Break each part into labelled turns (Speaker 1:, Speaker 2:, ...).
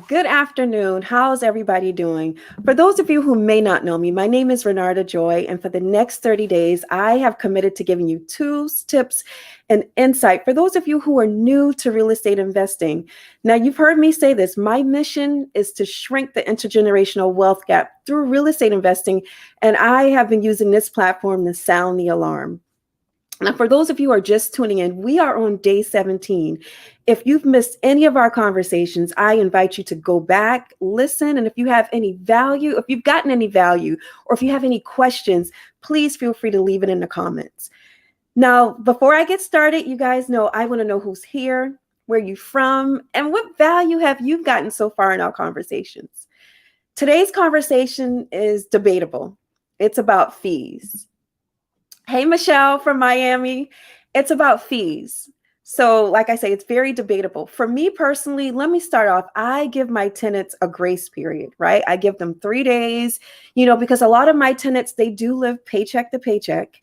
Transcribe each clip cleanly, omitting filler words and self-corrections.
Speaker 1: Good afternoon. How's everybody doing? For those of you who may not know me, my name is Renarda Joy, and for the next 30 days, I have committed to giving you tools, tips, and insight for those of you who are new to real estate investing. Now, you've heard me say this. My mission is to shrink the intergenerational wealth gap through real estate investing, and I have been using this platform to sound the alarm. Now, for those of you who are just tuning in, we are on day 17. If you've missed any of our conversations, I invite you to go back, listen, and if you have any value, if you've gotten any value, or if you have any questions, please feel free to leave it in the comments. Now, before I get started, you guys know I want to know who's here, where you're from, and what value have you gotten so far in our conversations. Today's conversation is debatable. It's about fees. Hey, Michelle from Miami. It's about fees. So, like I say, it's very debatable. For me personally, let me start off. I give my tenants a grace period, right? I give them 3 days, because a lot of my tenants, they do live paycheck to paycheck.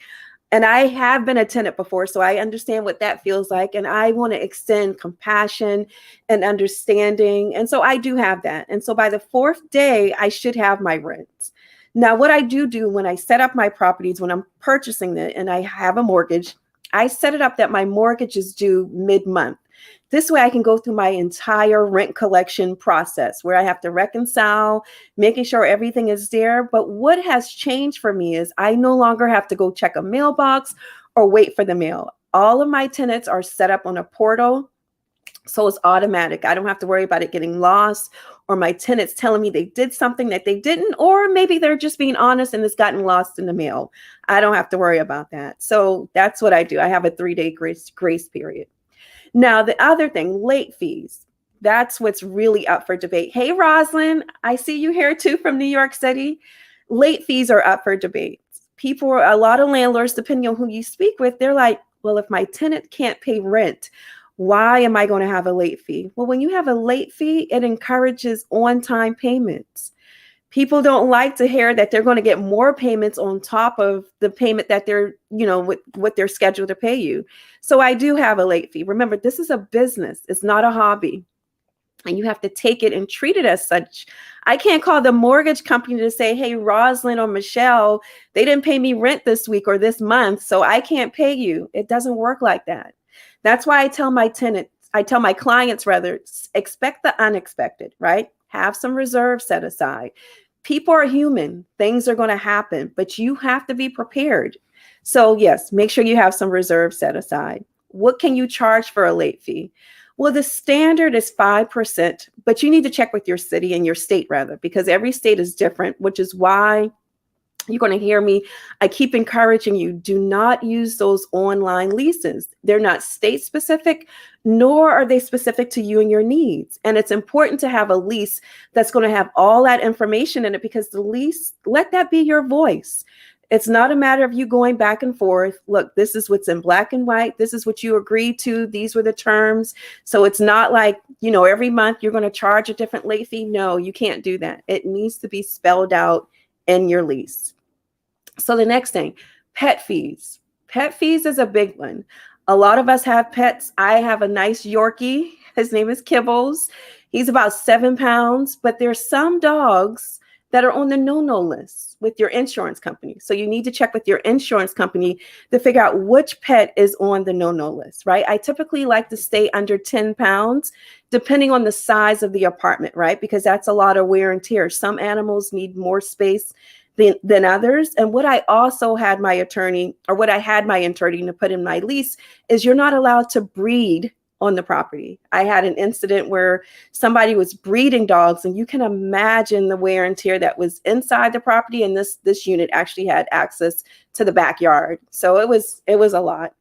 Speaker 1: And I have been a tenant before, so I understand what that feels like. And I want to extend compassion and understanding. And so I do have that. And so by the fourth day, I should have my rent. Now, what I do when I set up my properties, when I'm purchasing it and I have a mortgage, I set it up that my mortgage is due mid-month. This way I can go through my entire rent collection process where I have to reconcile, making sure everything is there. But what has changed for me is I no longer have to go check a mailbox or wait for the mail. All of my tenants are set up on a portal. So it's automatic. I don't have to worry about it getting lost or my tenants telling me they did something that they didn't, or maybe they're just being honest and it's gotten lost in the mail. I don't have to worry about that. So that's what I do. I have a 3-day grace period. Now, the other thing, late fees. That's what's really up for debate. Hey, Roslyn, I see you here too from New York City. Late fees are up for debate. A lot of landlords, depending on who you speak with, they're like, well, if my tenant can't pay rent, why am I going to have a late fee? Well, when you have a late fee, it encourages on-time payments. People don't like to hear that they're going to get more payments on top of the payment that they're, what they're scheduled to pay you. So I do have a late fee. Remember, this is a business. It's not a hobby. And you have to take it and treat it as such. I can't call the mortgage company to say, hey, Rosalind or Michelle, they didn't pay me rent this week or this month, so I can't pay you. It doesn't work like that. That's why I tell my clients rather, expect the unexpected, right? Have some reserves set aside. People are human. Things are going to happen, but you have to be prepared. So yes, make sure you have some reserves set aside. What can you charge for a late fee? Well, the standard is 5%, but you need to check with your city and your state rather, because every state is different, which is why you're going to hear me. I keep encouraging you, do not use those online leases. They're not state specific, nor are they specific to you and your needs. And it's important to have a lease that's going to have all that information in it, because the lease, let that be your voice. It's not a matter of you going back and forth. Look, this is what's in black and white. This is what you agreed to. These were the terms. So it's not like, every month you're going to charge a different late fee. No, you can't do that. It needs to be spelled out in your lease. So the next thing, pet fees. Pet fees is a big one. A lot of us have pets. I have a nice Yorkie. His name is Kibbles. He's about 7 pounds, but there's some dogs that are on the no-no list with your insurance company. So you need to check with your insurance company to figure out which pet is on the no-no list, right? I typically like to stay under 10 pounds, depending on the size of the apartment, right? Because that's a lot of wear and tear. Some animals need more space than others. And what I had my attorney to put in my lease is you're not allowed to breed on the property. I had an incident where somebody was breeding dogs, and you can imagine the wear and tear that was inside the property. And this unit actually had access to the backyard. So it was a lot.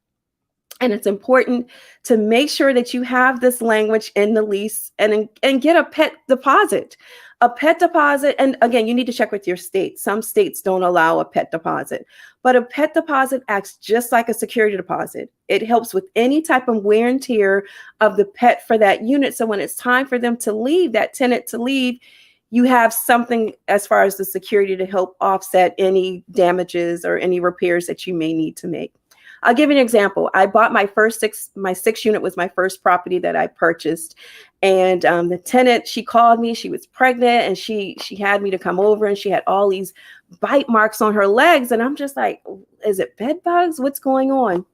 Speaker 1: And it's important to make sure that you have this language in the lease and get a pet deposit. A pet deposit, and again, you need to check with your state. Some states don't allow a pet deposit, but a pet deposit acts just like a security deposit. It helps with any type of wear and tear of the pet for that unit. So when it's time for them to leave, that tenant to leave, you have something as far as the security to help offset any damages or any repairs that you may need to make. I'll give you an example. I bought my 6 unit was my first property that I purchased. And the tenant, she called me, she was pregnant, and she had me to come over, and she had all these bite marks on her legs. And I'm just like, is it bed bugs? What's going on?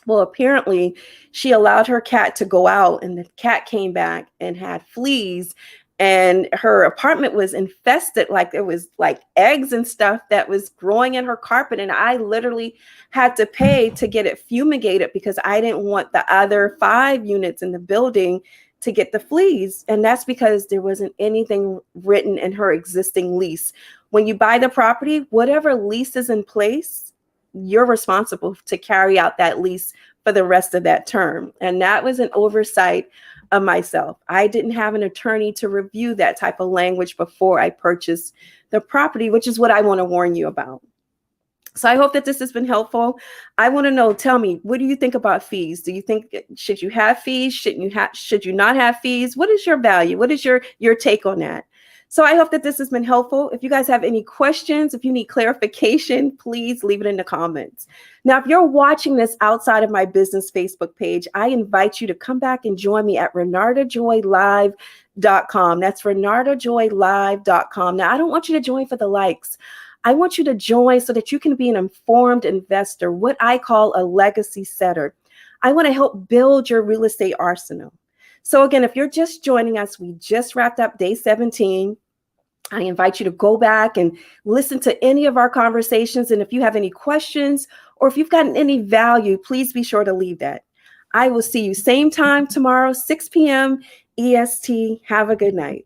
Speaker 1: Well, apparently she allowed her cat to go out, and the cat came back and had fleas, and her apartment was infested. Like there was like eggs and stuff that was growing in her carpet. And I literally had to pay to get it fumigated because I didn't want the other 5 units in the building to get the fleas. And that's because there wasn't anything written in her existing lease. When you buy the property, whatever lease is in place, you're responsible to carry out that lease for the rest of that term. And that was an oversight of myself. I didn't have an attorney to review that type of language before I purchased the property, which is what I want to warn you about. So I hope that this has been helpful. I want to know, tell me, what do you think about fees? Do you think, should you have fees? Should you not have fees? What is your value? What is your take on that? So I hope that this has been helpful. If you guys have any questions, if you need clarification, please leave it in the comments. Now, if you're watching this outside of my business Facebook page, I invite you to come back and join me at renardajoylive.com. That's renardajoylive.com. Now, I don't want you to join for the likes. I want you to join so that you can be an informed investor, what I call a legacy setter. I want to help build your real estate arsenal. So again, if you're just joining us, we just wrapped up day 17. I invite you to go back and listen to any of our conversations. And if you have any questions or if you've gotten any value, please be sure to leave that. I will see you same time tomorrow, 6 p.m. EST. Have a good night.